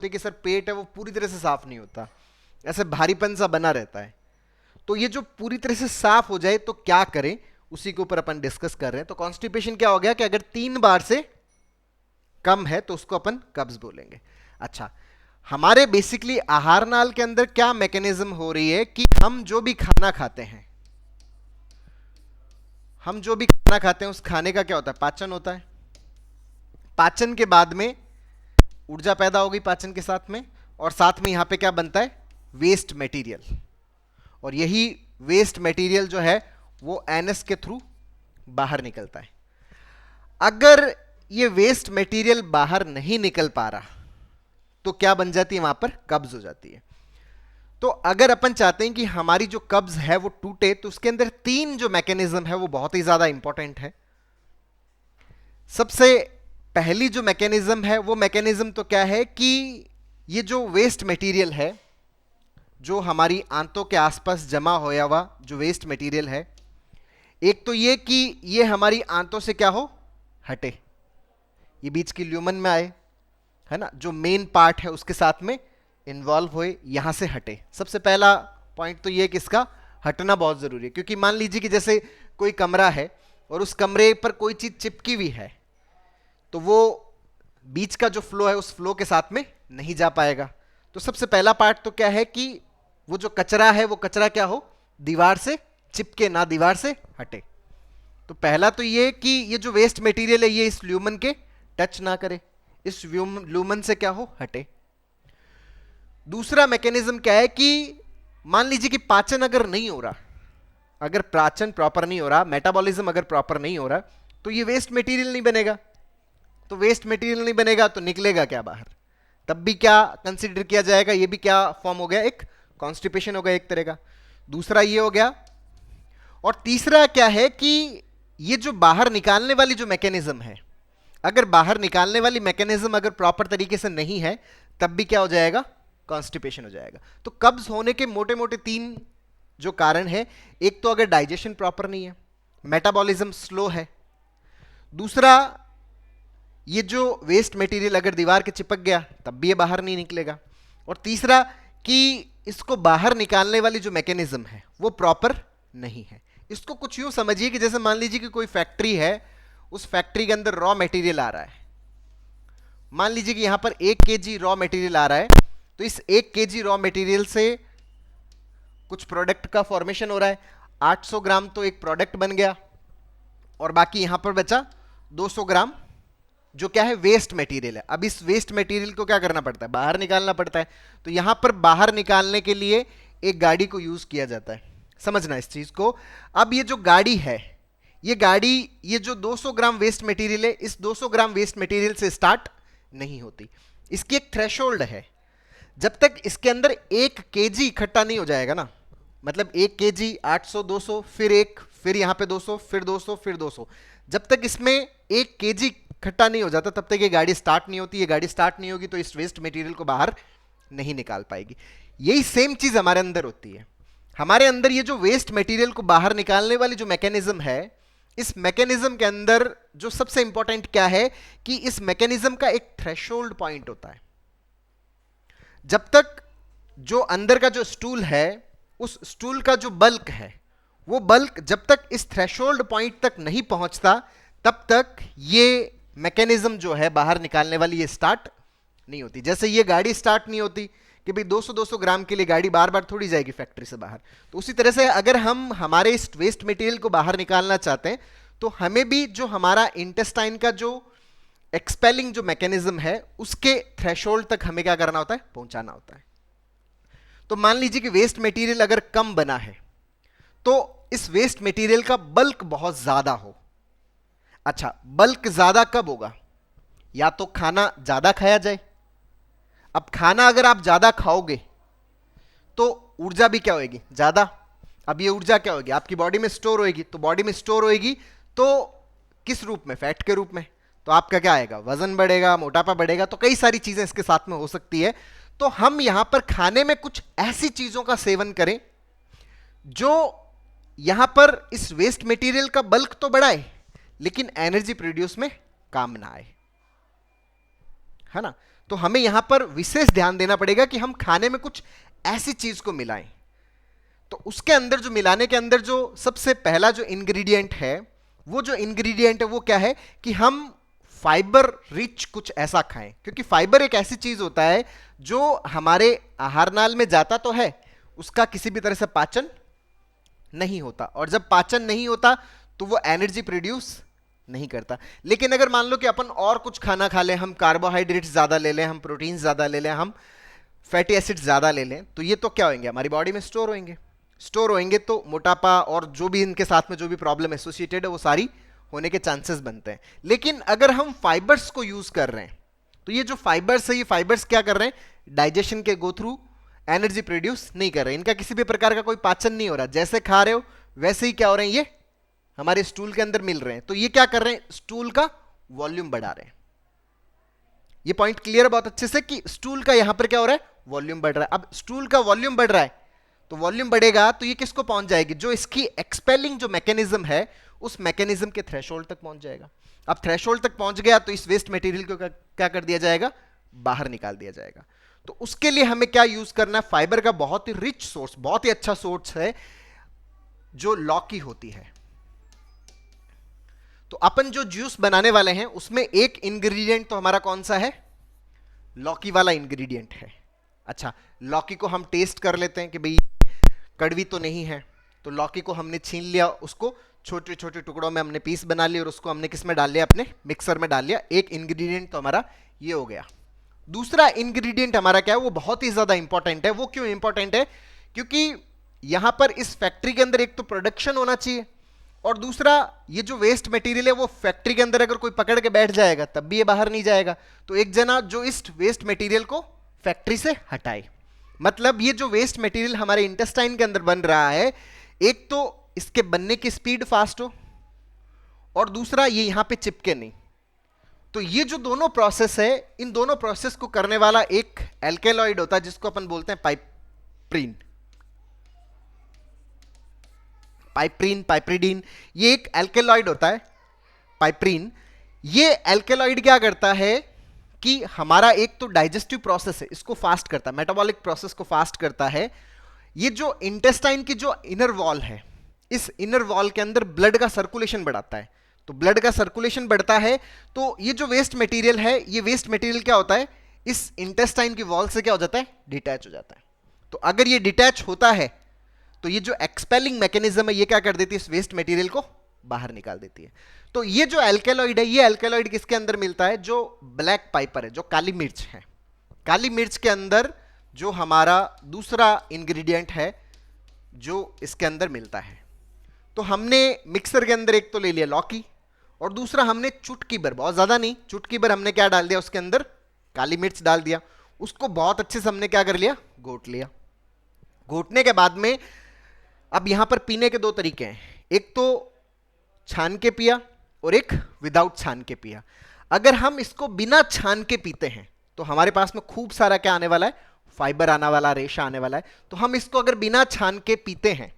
कि सर पेट है वो पूरी तरह से साफ नहीं होता, ऐसे भारीपन सा बना रहता है। तो ये जो पूरी तरह से साफ हो जाए तो क्या करें, उसी के ऊपर अपन डिस्कस कर रहे हैं। तो कॉन्स्टिपेशन क्या हो गया कि अगर 3 बार से कम है तो उसको अपन कब्ज बोलेंगे। अच्छा, हमारे बेसिकली आहार नाल के अंदर क्या मैकेनिज्म हो रही है कि हम जो भी खाना खाते हैं, उस खाने का क्या होता है, पाचन होता है। पाचन के बाद में ऊर्जा पैदा हो गई पाचन के साथ में, और साथ में यहां पे क्या बनता है, वेस्ट मटेरियल। और यही वेस्ट मटेरियल जो है वो एनएस के थ्रू बाहर निकलता है। अगर ये वेस्ट मटेरियल बाहर नहीं निकल पा रहा तो क्या बन जाती है, वहां पर कब्ज हो जाती है। तो अगर अपन चाहते हैं कि हमारी जो कब्ज है वो टूटे, तो उसके अंदर 3 जो मैकेनिज्म है वो बहुत ही ज्यादा इंपॉर्टेंट है। सबसे पहली जो मैकेनिज्म है वो मैकेनिज्म तो क्या है कि ये जो वेस्ट मटेरियल है, जो हमारी आंतों के आसपास जमा होया हुआ जो वेस्ट मटेरियल है, एक तो ये कि ये हमारी आंतों से क्या हो, हटे, ये बीच की ल्यूमन में आए, है ना, जो मेन पार्ट है उसके साथ में इन्वॉल्व हुए, यहां से हटे। सबसे पहला पॉइंट तो ये कि इसका हटना बहुत जरूरी है। क्योंकि मान लीजिए कि जैसे कोई कमरा है और उस कमरे पर कोई चीज चिपकी हुई है, तो वो बीच का जो फ्लो है उस फ्लो के साथ में नहीं जा पाएगा। तो सबसे पहला पार्ट तो क्या है कि वो जो कचरा है वो कचरा क्या हो, दीवार से चिपके ना, दीवार से हटे। तो पहला तो ये कि ये जो वेस्ट मटेरियल है ये इस ल्यूमन के टच ना करे, इस ल्यूमन से क्या हो, हटे। दूसरा मैकेनिज्म क्या है कि मान लीजिए कि पाचन अगर नहीं हो रहा, अगर पाचन प्रॉपर नहीं हो रहा, मेटाबॉलिज्म अगर प्रॉपर नहीं हो रहा, तो ये वेस्ट मटेरियल नहीं बनेगा। तो वेस्ट मटेरियल नहीं बनेगा तो निकलेगा क्या बाहर, तब भी क्या कंसीडर किया जाएगा, ये भी क्या फॉर्म हो गया, एक कॉन्स्टिपेशन हो गया एक तरह का। दूसरा ये हो गया। और तीसरा क्या है कि ये जो बाहर निकालने वाली जो मैकेनिज्म है, अगर बाहर निकालने वाली मैकेनिज्म अगर प्रॉपर तरीके से नहीं है, तब भी क्या हो जाएगा, कॉन्स्टिपेशन हो जाएगा। तो कब्ज होने के मोटे मोटे 3 जो कारण है, एक तो अगर डाइजेशन प्रॉपर नहीं है, मेटाबॉलिज्म स्लो है, दूसरा ये जो वेस्ट मटेरियल अगर दीवार के चिपक गया तब भी ये बाहर नहीं निकलेगा, और तीसरा कि इसको बाहर निकालने वाली जो मैकेनिज्म है वो प्रॉपर नहीं है। इसको कुछ यूं समझिए कि जैसे मान लीजिए कि कोई फैक्ट्री है, उस फैक्ट्री के अंदर रॉ मटेरियल आ रहा है। मान लीजिए कि यहां पर 1 केजी रॉ मटेरियल आ रहा है, तो इस 1 केजी रॉ मटेरियल से कुछ प्रोडक्ट का फॉर्मेशन हो रहा है। 800 ग्राम तो एक प्रोडक्ट बन गया, और बाकी यहां पर बचा 200 ग्राम जो क्या है, वेस्ट मटेरियल है। अब इस वेस्ट मटेरियल को क्या करना पड़ता है, बाहर निकालना पड़ता है। तो यहां पर बाहर निकालने के लिए एक गाड़ी को यूज किया जाता है, समझना इस चीज को। अब ये जो गाड़ी है, ये गाड़ी, ये जो 200 ग्राम वेस्ट मटेरियल है, इस 200 ग्राम वेस्ट मटेरियल से स्टार्ट नहीं होती। इसकी एक थ्रेशोल्ड है। जब तक इसके अंदर 1 केजी इकट्ठा नहीं हो जाएगा ना, मतलब 1 केजी, 800, 200, फिर 1, फिर यहां पे 200, फिर 200, फिर 200, जब तक इसमें 1 केजी इकट्ठा नहीं हो जाता तब तक ये गाड़ी स्टार्ट नहीं होती। ये गाड़ी स्टार्ट नहीं होगी तो इस वेस्ट मटेरियल को बाहर नहीं निकाल पाएगी। यही सेम चीज हमारे अंदर होती है। हमारे अंदर ये जो वेस्ट मटेरियल को बाहर निकालने वाली जो मैकेनिज्म है, इस मैकेनिज्म के अंदर जो सबसे इंपॉर्टेंट क्या है कि इस मैकेनिज्म का एक थ्रेशोल्ड पॉइंट होता है। जब तक जो अंदर का जो स्टूल है, उस स्टूल का जो बल्क है, वो बल्क जब तक इस थ्रेशोल्ड पॉइंट तक नहीं पहुंचता, तब तक ये मैकेनिज्म जो है बाहर निकालने वाली, ये स्टार्ट नहीं होती। जैसे ये गाड़ी स्टार्ट नहीं होती कि भाई 200-200 ग्राम के लिए गाड़ी बार बार थोड़ी जाएगी फैक्ट्री से बाहर, तो उसी तरह से अगर हम हमारे इस वेस्ट मटेरियल को बाहर निकालना चाहते हैं, तो हमें भी जो हमारा इंटेस्टाइन का जो एक्सपेलिंग जो मैकेनिज्म है, उसके थ्रेशोल्ड तक हमें क्या करना होता है, पहुंचाना होता है। तो मान लीजिए कि वेस्ट मटेरियल अगर कम बना है, तो इस वेस्ट मटेरियल का बल्क बहुत ज्यादा हो। अच्छा, बल्क ज्यादा कब होगा, या तो खाना ज्यादा खाया जाए। अब खाना अगर आप ज्यादा खाओगे तो ऊर्जा भी क्या होगी, ज्यादा। अब ये ऊर्जा क्या होगी, आपकी बॉडी में स्टोर होगी। तो बॉडी में स्टोर होगी तो किस रूप में, फैट के रूप में। तो आपका क्या आएगा, वजन बढ़ेगा, मोटापा बढ़ेगा, तो कई सारी चीजें इसके साथ में हो सकती है। तो हम यहां पर खाने में कुछ ऐसी चीजों का सेवन करें जो यहां पर इस वेस्ट मटेरियल का बल्क तो बढ़ाए, लेकिन एनर्जी प्रोड्यूस में काम ना आए, है ना। तो हमें यहां पर विशेष ध्यान देना पड़ेगा कि हम खाने में कुछ ऐसी चीज को मिलाएं। तो उसके अंदर जो मिलाने के अंदर जो सबसे पहला जो इंग्रेडिएंट है, वो जो इंग्रेडिएंट है वो क्या है कि हम फाइबर रिच कुछ ऐसा खाएं, क्योंकि फाइबर एक ऐसी चीज होता है जो हमारे आहार नाल में जाता तो है, उसका किसी भी तरह से पाचन नहीं होता, और जब पाचन नहीं होता तो वो एनर्जी प्रोड्यूस नहीं करता। लेकिन अगर मान लो कि अपन और कुछ खाना खा लें, हम कार्बोहाइड्रेट्स ज्यादा ले लें, हम प्रोटीन ज्यादा ले लें, हम फैटी एसिड्स ज्यादा ले लें, तो ये तो क्या होंगे, हमारी बॉडी में स्टोर होंगे। स्टोर होंगे तो मोटापा और जो भी इनके साथ में जो भी प्रॉब्लम एसोसिएटेड है वो सारी होने के चांसेस बनते हैं। लेकिन अगर हम फाइबर्स को यूज कर रहे हैं, तो ये जो फाइबर्स है, ये फाइबर्स क्या कर रहे हैं, डाइजेशन के गो थ्रू एनर्जी प्रोड्यूस नहीं कर रहे, इनका किसी भी प्रकार का कोई पाचन नहीं हो रहा, जैसे खा रहे हो वैसे ही क्या हो रहे हैं, ये हमारे स्टूल के अंदर मिल रहे हैं। तो ये क्या कर रहे हैं, स्टूल का वॉल्यूम बढ़ा रहे हैं। ये पॉइंट क्लियर है बहुत अच्छे से कि स्टूल का यहां पर क्या हो रहा है, वॉल्यूम बढ़ रहा है। अब स्टूल का वॉल्यूम बढ़ रहा है, तो वॉल्यूम बढ़ेगा तो ये किसको पहुंच जाएगी, जो इसकी एक्सपेलिंग जो मैकेनिज्म है उस मैकेनिज्म के थ्रेशोल्ड तक पहुंच जाएगा। अब थ्रेशोल्ड तक पहुंच गया तो इस वेस्ट मटेरियल को क्या कर दिया जाएगा, बाहर निकाल दिया जाएगा। तो उसके लिए हमें क्या यूज करना है, फाइबर का बहुत ही रिच सोर्स, बहुत ही अच्छा सोर्स है जो लौकी होती है। तो अपन जो जूस बनाने वाले हैं उसमें एक इंग्रेडिएंट तो हमारा कौन सा है, लौकी वाला इंग्रेडिएंट है। अच्छा, लौकी को हम टेस्ट कर लेते हैं कि भाई कड़वी तो नहीं है। तो लौकी को हमने छीन लिया, उसको छोटे छोटे टुकड़ों में हमने पीस बना लिए और उसको हमने किस में डाल लिया, अपने मिक्सर में डाल लिया। एक इंग्रेडिएंट तो हमारा ये हो गया। दूसरा इंग्रेडिएंट हमारा क्या है, वो बहुत ही ज्यादा इंपॉर्टेंट है। वो क्यों इंपॉर्टेंट है, क्योंकि यहां पर इस फैक्ट्री के अंदर एक तो प्रोडक्शन होना चाहिए, और दूसरा ये जो वेस्ट मटेरियल है वो फैक्ट्री के अंदर अगर कोई पकड़ के बैठ जाएगा तब भी ये बाहर नहीं जाएगा। तो एक जना जो इस वेस्ट मटेरियल को फैक्ट्री से हटाए, मतलब ये जो वेस्ट मटेरियल हमारे इंटेस्टाइन के अंदर बन रहा है, एक तो इसके बनने की स्पीड फास्ट हो, और दूसरा ये यहां पे चिपके नहीं। तो ये जो दोनों प्रोसेस है, इन दोनों प्रोसेस को करने वाला एक एल्केलॉइड होता है जिसको अपन बोलते हैं पाइप्रीन, पाइप्रीडीन। ये एक एल्केलॉइड होता है पाइप्रीन। ये एल्केलॉइड क्या करता है कि हमारा एक तो डाइजेस्टिव प्रोसेस है इसको फास्ट करता है, मेटाबॉलिक प्रोसेस को फास्ट करता है। ये जो इंटेस्टाइन की जो इनर वॉल है, इस इनर वॉल के अंदर ब्लड का सर्कुलेशन बढ़ाता है। तो ब्लड का सर्कुलेशन बढ़ता है तो ये जो वेस्ट मटेरियल है, ये वेस्ट मटेरियल क्या होता है, इस इंटेस्टाइन की वॉल से क्या हो जाता है, डिटैच हो जाता है। तो अगर ये डिटैच होता है तो ये जो एक्सपेलिंग मैकेनिज्म है ये क्या कर देती है, इस वेस्ट मटेरियल को बाहर निकाल देती है। तो ये जो एल्केलॉइड है, ये एल्केलॉइड किसके अंदर मिलता है, जो ब्लैक पाइपर है, जो काली मिर्च है। काली मिर्च के अंदर जो हमारा दूसरा इंग्रेडिएंट है जो इसके अंदर मिलता है। तो हमने मिक्सर के अंदर एक तो ले लिया लौकी, और दूसरा हमने चुटकी भर, बहुत ज्यादा नहीं, चुटकी भर हमने क्या डाल दिया, उसके अंदर काली मिर्च डाल दिया। उसको बहुत अच्छे से हमने क्या कर लिया, घोट लिया। घोटने के बाद में अब यहां पर पीने के दो तरीके हैं, एक तो छान के पिया और एक विदाउट छान के पिया। अगर हम इसको बिना छान के पीते हैं तो हमारे पास में खूब सारा क्या आने वाला है, फाइबर आने वाला, रेशा आने वाला है। तो हम इसको अगर बिना छान के पीते हैं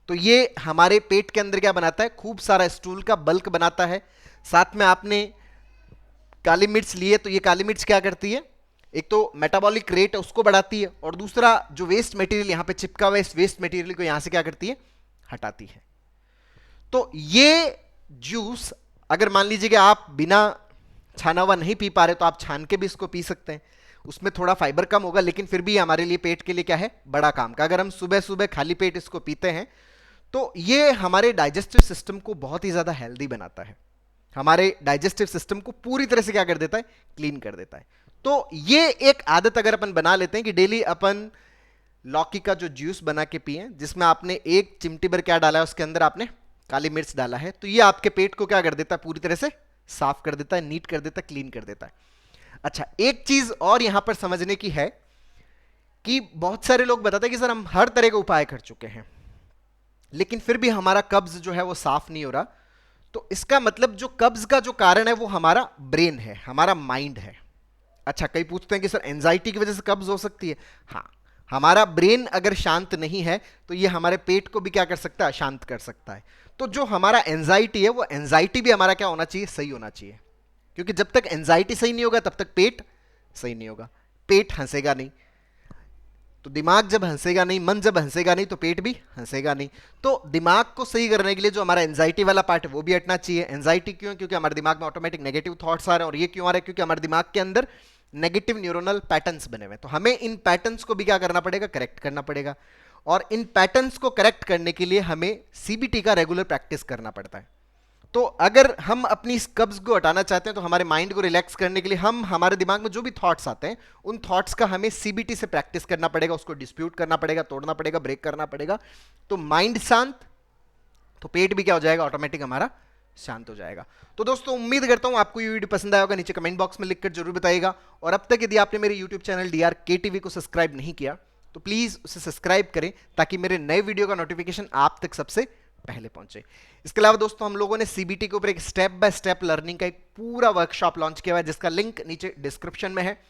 तो ये हमारे पेट के अंदर क्या बनाता है, खूब सारा स्टूल का बल्क बनाता है। साथ में आपने काली मिर्च ली है तो ये काली मिर्च क्या करती है, एक तो मेटाबॉलिक रेट है उसको बढ़ाती है, और दूसरा जो वेस्ट मटेरियल यहां पे चिपका हुआ है, इस वेस्ट मटेरियल को यहां से क्या करती है, हटाती है। तो ये जूस अगर मान लीजिए कि आप बिना छाना हुआ नहीं पी पा रहे तो आप छान के भी इसको पी सकते हैं। उसमें थोड़ा फाइबर कम होगा लेकिन फिर भी हमारे लिए पेट के लिए क्या है, बड़ा काम का। अगर हम सुबह सुबह खाली पेट इसको पीते हैं तो ये हमारे डाइजेस्टिव सिस्टम को बहुत ही ज्यादा हेल्दी बनाता है, हमारे डाइजेस्टिव सिस्टम को पूरी तरह से क्या कर देता है, क्लीन कर देता है। तो ये एक आदत अगर अपन बना लेते हैं कि डेली अपन लौकी का जो जूस बना के पिए, जिसमें आपने एक चिमटी भर क्या डाला है, उसके अंदर आपने काली मिर्च डाला है, तो ये आपके पेट को क्या कर देता है, पूरी तरह से साफ कर देता है, नीट कर देता है, क्लीन कर देता है। अच्छा, एक चीज और यहां पर समझने की है कि बहुत सारे लोग बताते हैं कि सर हम हर तरह के उपाय कर चुके हैं लेकिन फिर भी हमारा कब्ज जो है वो साफ नहीं हो रहा। तो इसका मतलब जो कब्ज का जो कारण है वो हमारा ब्रेन है, हमारा माइंड है। अच्छा, कई पूछते हैं कि सर एंजाइटी की वजह से कब्ज हो सकती है। हाँ, हमारा ब्रेन अगर शांत नहीं है तो ये हमारे पेट को भी क्या कर सकता है, शांत कर सकता है। तो जो हमारा एंजाइटी है वो एंजाइटी भी हमारा क्या होना चाहिए, सही होना चाहिए, क्योंकि जब तक एंजाइटी सही नहीं होगा तब तक पेट सही नहीं होगा। पेट हंसेगा नहीं, तो दिमाग जब हंसेगा नहीं, मन जब हंसेगा नहीं, तो पेट भी हंसेगा नहीं। तो दिमाग को सही करने के लिए जो हमारा एंजाइटी वाला पार्ट है वो भी हटना चाहिए। एंजाइटी क्यों है? क्योंकि हमारे दिमाग में ऑटोमेटिक नेगेटिव थॉट्स आ रहे हैं। और ये क्यों आ रहे हैं? क्योंकि हमारे दिमाग के अंदर नेगेटिव न्यूरोनल पैटर्न्स बने हुए हैं। तो हमें इन पैटर्न्स को भी क्या करना पड़ेगा? करेक्ट करना पड़ेगा। और इन पैटर्न्स को करेक्ट करने के लिए हमें सीबीटी का रेगुलर प्रैक्टिस करना पड़ता है। तो अगर हम अपनी इस कब्ज को हटाना चाहते हैं, तो हमारे माइंड को रिलैक्स करने के लिए हम हमारे दिमाग में जो भी थॉट्स आते हैं, उन थॉट्स का हमें सीबीटी से प्रैक्टिस करना पड़ेगा, उसको डिस्प्यूट करना पड़ेगा, तोड़ना पड़ेगा, ब्रेक करना पड़ेगा। तो माइंड शांत, तो पेट भी क्या हो जाएगा? ऑटोमेटिक हमारा शांत हो जाएगा। तो दोस्तों उम्मीद करता हूं आपको ये वीडियो पसंद आया होगा। नीचे कमेंट बॉक्स में लिखकर जरूर बताइएगा। और अब तक यदि आपने मेरे यूट्यूब चैनल DRK TV को सब्सक्राइब नहीं किया, तो प्लीज उसे सब्सक्राइब करें, ताकि मेरे नए वीडियो का नोटिफिकेशन आप तक सबसे पहले पहुंचे। इसके अलावा दोस्तों हम लोगों ने सीबीटी के ऊपर एक स्टेप बाय स्टेप लर्निंग का एक पूरा वर्कशॉप लॉन्च किया हुआ है, जिसका लिंक नीचे डिस्क्रिप्शन में है,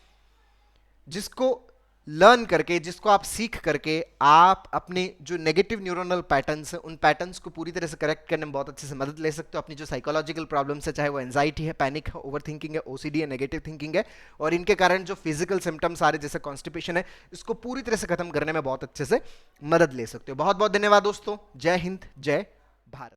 जिसको लर्न करके, जिसको आप सीख करके आप अपने जो नेगेटिव न्यूरोनल पैटर्न्स हैं, उन पैटर्न्स को पूरी तरह से करेक्ट करने में बहुत अच्छे से मदद ले सकते हो। अपनी जो साइकोलॉजिकल प्रॉब्लम्स है, चाहे वो एंजाइटी है, पैनिक है, ओवर थिंकिंग है, ओसीडी है, नेगेटिव थिंकिंग है, और इनके कारण जो फिजिकल सिम्टम्स आ रहे जैसे कॉन्स्टिपेशन है, इसको पूरी तरह से खत्म करने में बहुत अच्छे से मदद ले सकते हो। बहुत बहुत धन्यवाद दोस्तों। जय हिंद, जय भारत।